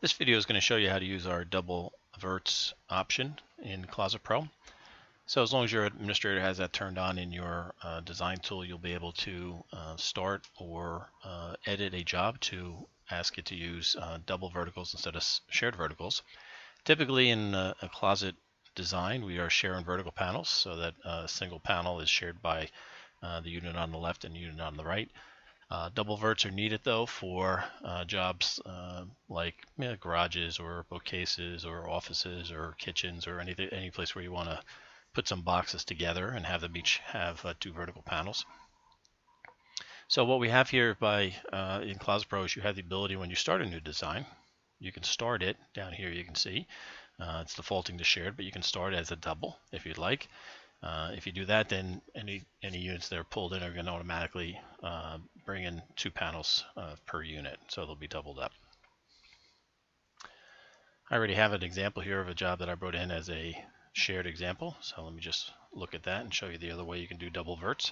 This video is going to show you how to use our double verts option in ClosetPro. So as long as your administrator has that turned on in your design tool, you'll be able to start or edit a job to ask it to use double verticals instead of shared verticals. Typically in a closet design, we are sharing vertical panels so that a single panel is shared by the unit on the left and the unit on the right. Double verts are needed though for jobs like garages or bookcases or offices or kitchens or any place where you want to put some boxes together and have them each have two vertical panels. So what we have here in ClosetPro is you have the ability when you start a new design, you can start it down here. You can see it's defaulting to shared, but you can start as a double if you'd like. If you do that, then any units that are pulled in are going to automatically bring in two panels per unit, so they'll be doubled up. I already have an example here of a job that I brought in as a shared example, so let me just look at that and show you the other way you can do double verts.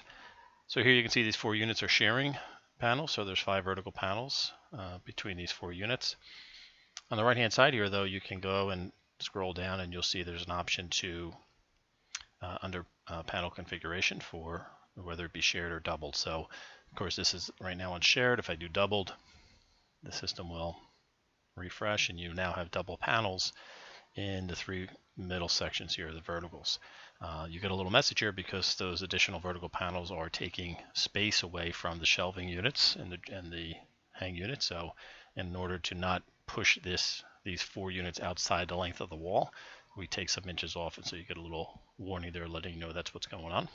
So here you can see these 4 units are sharing panels, so there's 5 vertical panels between these 4 units. On the right hand side here though, you can go and scroll down and you'll see there's an option to under panel configuration for whether it be shared or doubled. So of course this is right now on shared. If I do doubled, the system will refresh and you now have double panels in the 3 middle sections here, the verticals. You get a little message here because those additional vertical panels are taking space away from the shelving units and the hang units. So in order to not push these 4 units outside the length of the wall, we take some inches off, and so you get a little warning there letting you know that's what's going on.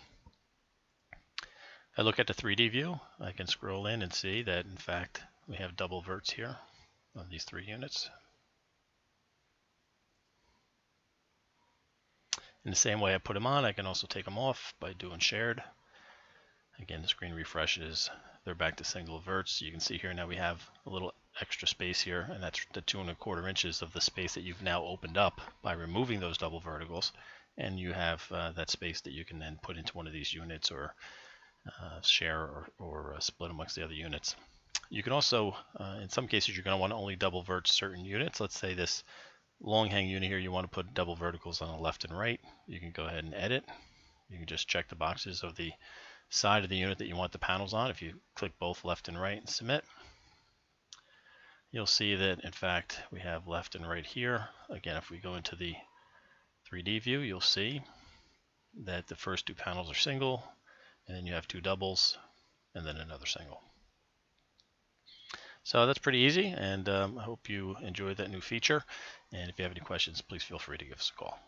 I look at the 3D view, I can scroll in and see that in fact we have double verts here on these 3 units. In the same way I put them on, I can also take them off by doing shared. Again, the screen refreshes, they're back to single verts. You can see here now we have a little extra space here, and that's the 2 1/4 inches of the space that you've now opened up by removing those double verticals, and you have that space that you can then put into one of these units or share or split amongst the other units. You can also, in some cases, you're going to want to only double vert certain units. Let's say this long hang unit here, you want to put double verticals on the left and right. You can go ahead and edit. You can just check the boxes of the side of the unit that you want the panels on. If you click both left and right and submit, you'll see that in fact we have left and right here. Again, if we go into the 3D view, you'll see that the first 2 panels are single, and then you have 2 doubles, and then another single. So that's pretty easy, and I hope you enjoyed that new feature. And if you have any questions, please feel free to give us a call.